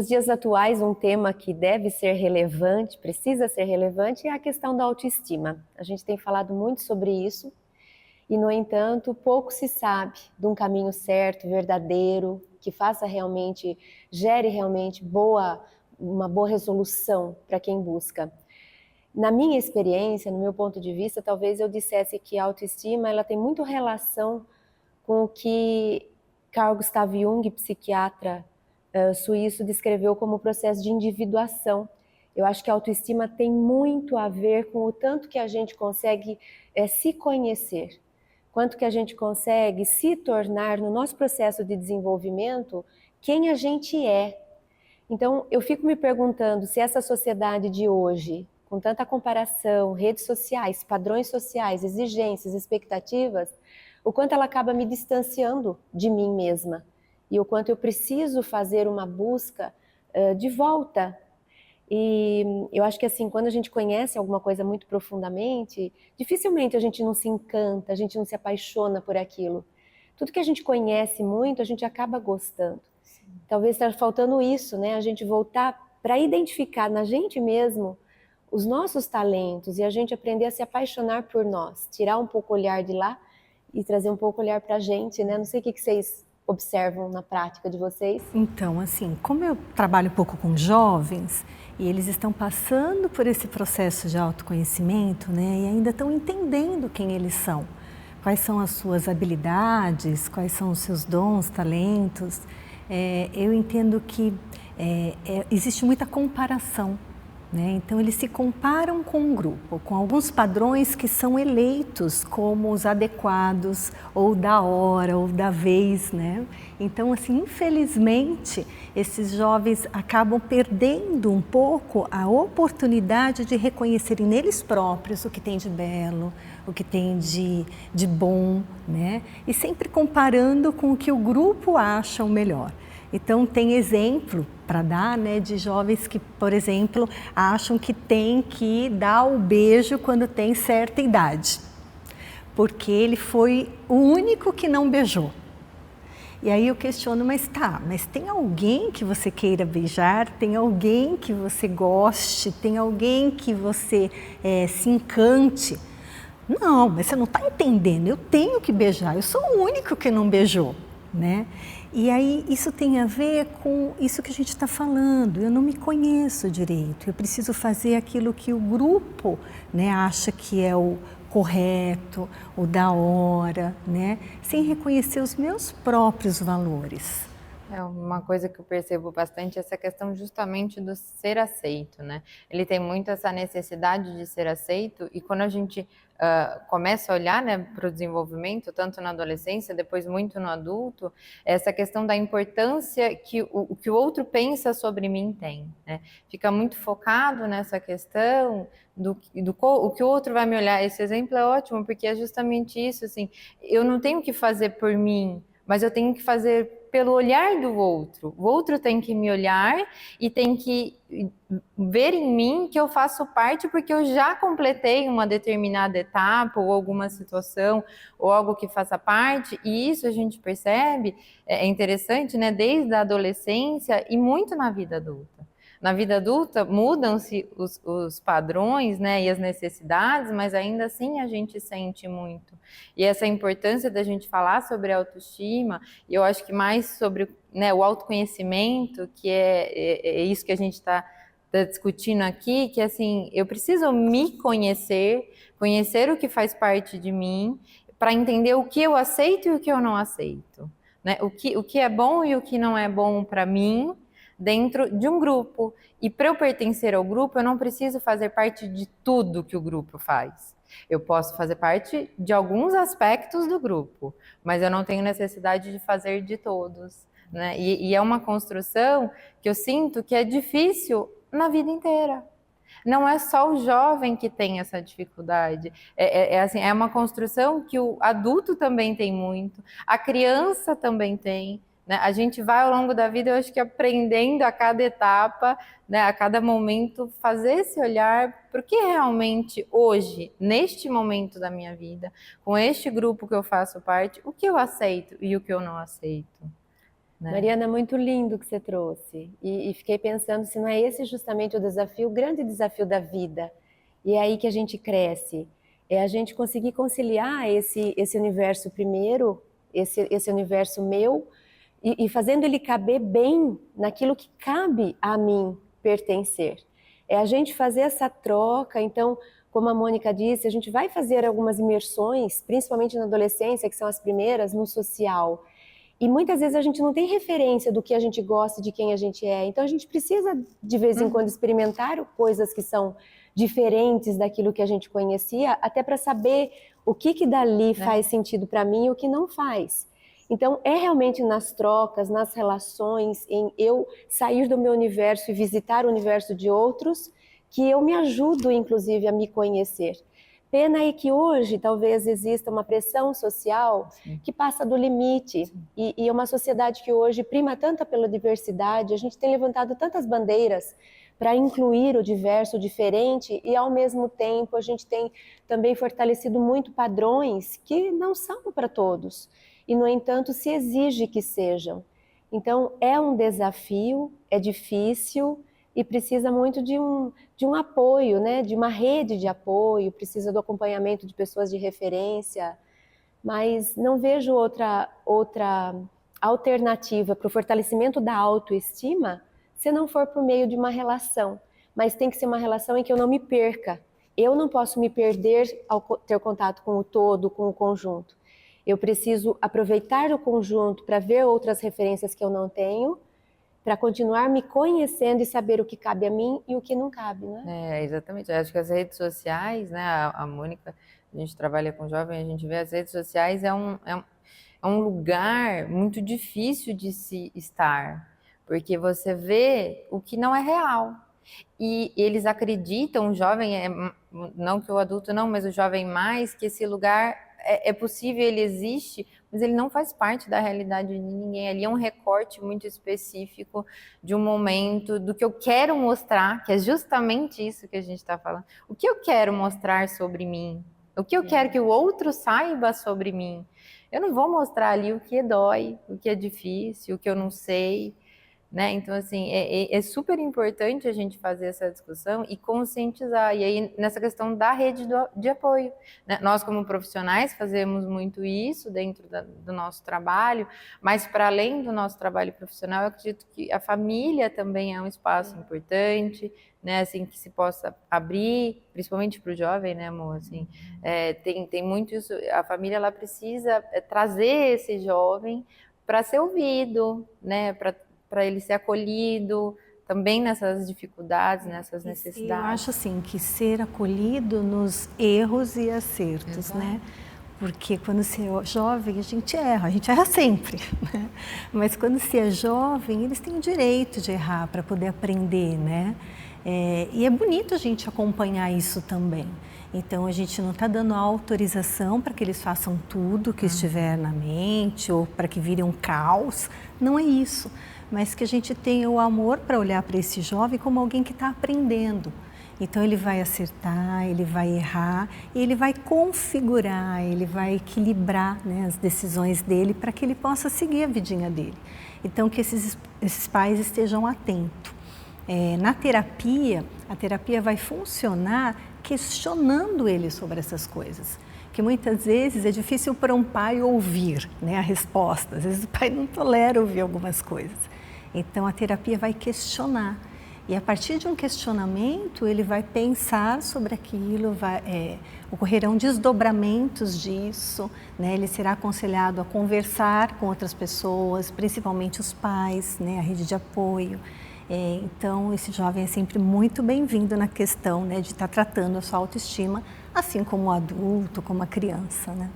nos dias atuais, um tema que deve ser relevante, precisa ser relevante, é a questão da autoestima. A gente tem falado muito sobre isso e, no entanto, pouco se sabe de um caminho certo, verdadeiro, que faça realmente, gere realmente uma boa resolução para quem busca. Na minha experiência, no meu ponto de vista, talvez eu dissesse que a autoestima ela tem muito relação com o que Carl Gustav Jung, psiquiatra suíço, descreveu como processo de individuação. Eu acho que a autoestima tem muito a ver com o tanto que a gente consegue se conhecer, quanto que a gente consegue se tornar, no nosso processo de desenvolvimento, quem a gente é. Então, eu fico me perguntando se essa sociedade de hoje, com tanta comparação, redes sociais, padrões sociais, exigências, expectativas, o quanto ela acaba me distanciando de mim mesma e o quanto eu preciso fazer uma busca de volta. E eu acho que assim, quando a gente conhece alguma coisa muito profundamente, dificilmente a gente não se encanta, a gente não se apaixona por aquilo. Tudo que a gente conhece muito, a gente acaba gostando. Talvez esteja faltando isso, né? A gente voltar para identificar na gente mesmo os nossos talentos e a gente aprender a se apaixonar por nós, tirar um pouco o olhar de lá e trazer um pouco o olhar para a gente, né? Não sei o que vocês observam na prática de vocês. Então, assim, como eu trabalho um pouco com jovens e eles estão passando por esse processo de autoconhecimento, né? E ainda estão entendendo quem eles são, quais são as suas habilidades, quais são os seus dons, talentos. Eu entendo que existe muita comparação, né? Então eles se comparam com um grupo, com alguns padrões que são eleitos como os adequados, ou da hora, ou da vez, né? Então, assim, infelizmente, esses jovens acabam perdendo um pouco a oportunidade de reconhecerem neles próprios o que tem de belo, o que tem de bom, né? E sempre comparando com o que o grupo acha o melhor. Então, tem exemplo para dar, né, de jovens que, por exemplo, acham que tem que dar o beijo quando tem certa idade, porque ele foi o único que não beijou. E aí eu questiono, mas tem alguém que você queira beijar? Tem alguém que você goste? Tem alguém que você se encante? Não, mas você não está entendendo, eu tenho que beijar, eu sou o único que não beijou, né? E aí isso tem a ver com isso que a gente está falando, eu não me conheço direito, eu preciso fazer aquilo que o grupo, né, acha que é o correto, o da hora, né, sem reconhecer os meus próprios valores. É uma coisa que eu percebo bastante, essa questão justamente do ser aceito, né? Ele tem muito essa necessidade de ser aceito e quando a gente começa a olhar, né, para o desenvolvimento, tanto na adolescência, depois muito no adulto, essa questão da importância que o que o outro pensa sobre mim tem, né? Fica muito focado nessa questão o que o outro vai me olhar. Esse exemplo é ótimo, porque é justamente isso, assim, eu não tenho que fazer por mim, mas eu tenho que fazer pelo olhar do outro. O outro tem que me olhar e tem que ver em mim que eu faço parte porque eu já completei uma determinada etapa ou alguma situação ou algo que faça parte, e isso a gente percebe, é interessante, né, desde a adolescência e muito na vida adulta. Na vida adulta mudam-se os padrões, né, e as necessidades, mas ainda assim a gente sente muito. E essa importância da gente falar sobre autoestima, e eu acho que mais sobre, né, o autoconhecimento, que é isso que a gente está discutindo aqui, que assim, eu preciso me conhecer, conhecer o que faz parte de mim, para entender o que eu aceito e o que eu não aceito, né? O que é bom e o que não é bom para mim, dentro de um grupo. E para eu pertencer ao grupo, eu não preciso fazer parte de tudo que o grupo faz. Eu posso fazer parte de alguns aspectos do grupo, mas eu não tenho necessidade de fazer de todos, né? E é uma construção que eu sinto que é difícil na vida inteira. Não é só o jovem que tem essa dificuldade, assim, é uma construção que o adulto também tem muito, a criança também tem, né? A gente vai ao longo da vida, eu acho que aprendendo a cada etapa, né, a cada momento, fazer esse olhar para o que realmente hoje, neste momento da minha vida, com este grupo que eu faço parte, o que eu aceito e o que eu não aceito. né? Mariana, muito lindo que você trouxe. E fiquei pensando se não é esse justamente o desafio, o grande desafio da vida. E é aí que a gente cresce. É a gente conseguir conciliar esse universo primeiro, esse universo meu, e fazendo ele caber bem naquilo que cabe a mim pertencer. É a gente fazer essa troca. Então, como a Mônica disse, a gente vai fazer algumas imersões, principalmente na adolescência, que são as primeiras, no social. E muitas vezes a gente não tem referência do que a gente gosta, de quem a gente é. Então a gente precisa, de vez em quando, experimentar coisas que são diferentes daquilo que a gente conhecia, até para saber o que dali faz sentido para mim e o que não faz. Então é realmente nas trocas, nas relações, em eu sair do meu universo e visitar o universo de outros, que eu me ajudo, inclusive, a me conhecer. Pena aí que hoje talvez exista uma pressão social que passa do limite, e é uma sociedade que hoje prima tanto pela diversidade, a gente tem levantado tantas bandeiras para incluir o diverso, o diferente, e ao mesmo tempo a gente tem também fortalecido muito padrões que não são para todos, e no entanto se exige que sejam. Então é um desafio, é difícil, e precisa muito de um apoio, né? De uma rede de apoio, precisa do acompanhamento de pessoas de referência, mas não vejo outra alternativa para o fortalecimento da autoestima se não for por meio de uma relação. Mas tem que ser uma relação em que eu não me perca. Eu não posso me perder ao ter contato com o todo, com o conjunto. Eu preciso aproveitar o conjunto para ver outras referências que eu não tenho, para continuar me conhecendo e saber o que cabe a mim e o que não cabe, né? Exatamente. Eu acho que as redes sociais, né, a Mônica, a gente trabalha com jovens, a gente vê as redes sociais é um lugar muito difícil de se estar, porque você vê o que não é real. E eles acreditam, o jovem, não que o adulto não, mas o jovem mais, que esse lugar é possível, ele existe, mas ele não faz parte da realidade de ninguém. Ali é um recorte muito específico de um momento, do que eu quero mostrar, que é justamente isso que a gente está falando. O que eu quero mostrar sobre mim? O que eu quero que o outro saiba sobre mim? Eu não vou mostrar ali o que dói, o que é difícil, o que eu não sei, né? Então, assim, é super importante a gente fazer essa discussão e conscientizar. E aí, nessa questão da rede de apoio, né? Nós, como profissionais, fazemos muito isso dentro do nosso trabalho, mas para além do nosso trabalho profissional, eu acredito que a família também é um espaço importante, né? Assim, que se possa abrir, principalmente para o jovem, né, amor? Assim, tem muito isso. A família, ela precisa trazer esse jovem para ser ouvido, né? Para ele ser acolhido também nessas dificuldades, nessas necessidades. Eu acho assim que ser acolhido nos erros e acertos, exato, né? Porque quando se é jovem a gente erra sempre, né? Mas quando se é jovem, eles têm o direito de errar para poder aprender, né? E é bonito a gente acompanhar isso também. Então a gente não está dando autorização para que eles façam tudo que estiver na mente ou para que virem um caos, não é isso. Mas que a gente tenha o amor para olhar para esse jovem como alguém que está aprendendo. Então ele vai acertar, ele vai errar, e ele vai configurar, ele vai equilibrar, né, as decisões dele para que ele possa seguir a vidinha dele. Então que esses pais estejam atentos. Na terapia, a terapia vai funcionar questionando ele sobre essas coisas. Que muitas vezes é difícil para um pai ouvir, né, a resposta. Às vezes o pai não tolera ouvir algumas coisas. Então a terapia vai questionar. E a partir de um questionamento, ele vai pensar sobre aquilo, ocorrerão desdobramentos disso, né? Ele será aconselhado a conversar com outras pessoas, principalmente os pais, né? A rede de apoio. Então, esse jovem é sempre muito bem-vindo na questão, né, de estar tratando a sua autoestima, assim como o adulto, como a criança, né?